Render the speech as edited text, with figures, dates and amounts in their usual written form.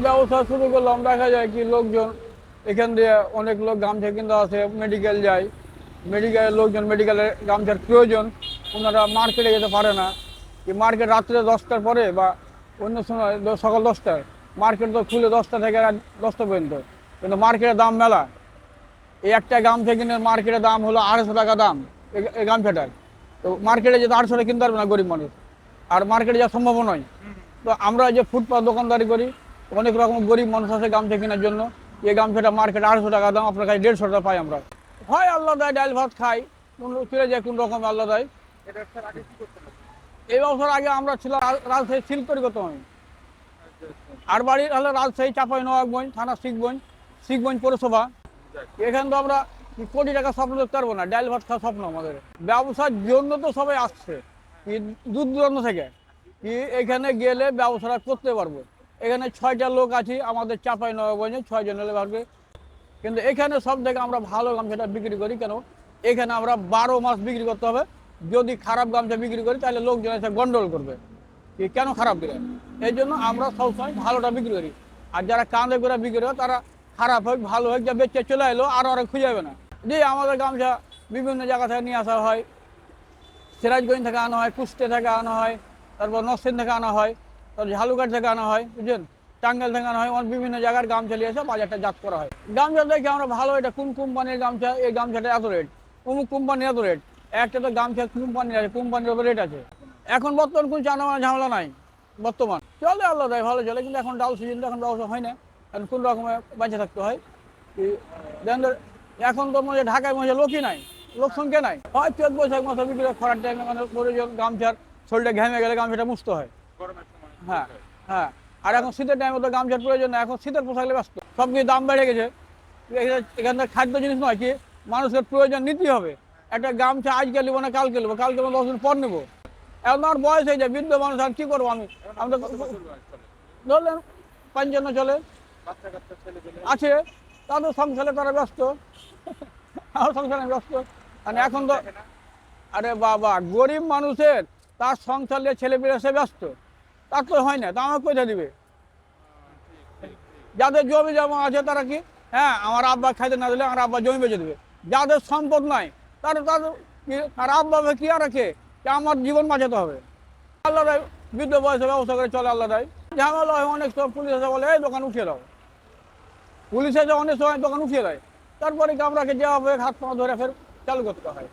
ব্যবসা শুরু করলাম, দেখা যায় কি লোকজন এখান দিয়ে অনেক লোক গামছা কিনতে আসে, মেডিকেল যায়, মেডিকেলের লোকজন মেডিকেলের গামছার প্রয়োজন, ওনারা মার্কেটে যেতে পারে না। কি মার্কেট রাত্রে 10টার পরে বা অন্য সময় সকাল 10টায় মার্কেট তো খুলে 10টা থেকে রাত 10টা পর্যন্ত, কিন্তু মার্কেটের দাম মেলা। এই একটা গামছা কিনে মার্কেটের দাম হলো 250 টাকা দাম এই গামছাটার। তো মার্কেটে যেতে 800 কিনতে পারবে না গরিব মানুষ, আর মার্কেটে যাওয়া সম্ভব নয়। তো আমরা যে ফুটপাত দোকানদারি করি, অনেক রকম গরিব মানুষ আছে গামছা কেনার জন্য। এই গামছাটা মার্কেটে 250 টাকা দাম, আপনার কাছে 150 টাকা পাই আমরা। হয় আল্লাহ দেয়, ডাল ভাত খাই, কোন ফিরে যায় কোন রকম আল্লাহ দেয়। এই বছর আগে আমরা ছিলাম রাজশাহী সিল্ক তৈরি করতাম আমি। আর বাড়ি হলো রাজশাহী চাঁপাইনবাবগঞ্জ থানা, শিখগঞ্জ, শিখগঞ্জ পৌরসভা। এখানে তো আমরা কোটি টাকা স্বপ্ন দেখতে পারবো না, ডাল ভাত খাওয়া স্বপ্ন আমাদের। ব্যবসার জন্য তো সবাই আসছে কি দূর দূরান্ত থেকে, কি এখানে গেলে ব্যবসাটা করতে পারবো। এখানে 6টা লোক আছি আমাদের চাঁপাইনবাবগঞ্জে, 6 জন হলে পারবে। কিন্তু এখানে সব থেকে আমরা ভালো গামছাটা বিক্রি করি কেন, এখানে আমরা 12 মাস বিক্রি করতে হবে। যদি খারাপ গামছা বিক্রি করি তাহলে লোকজন এসে গন্ডগোল করবে, কি কেন খারাপ দিলেন। এই জন্য আমরা সবসময় ভালোটা বিক্রি করি। আর যারা কাঁধে করে বিক্রি করে তারা খারাপ হোক ভালো হোক, যা বেচে চলে এলো আরও খুঁজে যাবে না। যে আমাদের গামছা বিভিন্ন জায়গা থেকে নিয়ে আসা হয়, সিরাজগঞ্জ থেকে আনা হয়, কুষ্টে থেকে আনা হয়, তারপর নরসিং থেকে আনা হয়, তারপর ঝালুঘাট থেকে আনা হয়, বুঝলেন, টাঙ্গাইল থেকে আনা হয়, বিভিন্ন জায়গার গামছা নিয়ে এসে বাজারটা জাত করা হয়। গামছা দেখে আমরা ভালো, এটা কোন কোম্পানির গামছা, এই গামছাটা এত রেট, অমুক কোম্পানির এত রেট। একটা তো গামছা কোম্পানি আছে, কোম্পানির ওপর রেট আছে। এখন বর্তমান কোন চানা ঝামেলা নাই, বর্তমান চলে আল্লাহ দেয় ভালো চলে। কিন্তু এখন ডাল সিজন, এখন ব্যবসা হয় না, এখন কোন রকমে বেঁচে থাকতে হয়। এখন তো মনে হয় ঢাকায় মনে হয় লোকই নাই, লোক সংখ্যা নাই। হয় চোদ্দ বৈশাখ মাসে বিক্রি খরার টাইমে মানে প্রয়োজন, গামছার শরীরটা ঘেমে গেলে গামছাটা মুছতে হয়। হ্যাঁ, হ্যাঁ। আর এখন শীতের টাইমে তো গামছার প্রয়োজন না, এখন শীতের পোশাকলে ব্যস্ত, সব কিছু দাম বেড়ে গেছে। এখানে খাদ্য জিনিস নয় কি, মানুষের প্রয়োজন নিতেই হবে। একটা গামছা আজকে নেবো না কালকে নেবো, কালকে 10 দিন পর নেবো। এখন আমার বয়স হয়ে যায়, বৃদ্ধ মানুষ, আর কি করবো আমি। আমি তো ধরলেন 55 চলে আছে, তাদের সংসারে তারা ব্যস্ত, আমার সংসারে ব্যস্ত। মানে এখন তো আরে বাবা, গরিব মানুষের তার সংসার নিয়ে ছেলে পেলে সে ব্যস্ত, তার তো হয় না, তা আমাকে কোথায় দিবে। যাদের জমি জমা আছে তারা কি, হ্যাঁ আমার আব্বা খাইতে না দিলে আমার আব্বা জমি বেঁচে দেবে। যাদের সম্পদ নাই তারা তাদের আর আব্বা কি আর রাখে, আমার জীবন বাঁচাতে হবে। আল্লাহ দেয়, বৃদ্ধ বয়সে ব্যবস্থা করে চলে আল্লাহ দেয়। ঝামেলা হয় অনেক সময়, পুলিশ এসে বলে এই দোকান উঠিয়ে দাও, পুলিশ এসে অনেক সময় দোকান উঠিয়ে দেয়। তারপরে কি আমরাকে যাওয়া হবে, হাত পা ধরে ফের চালু করতে হয়।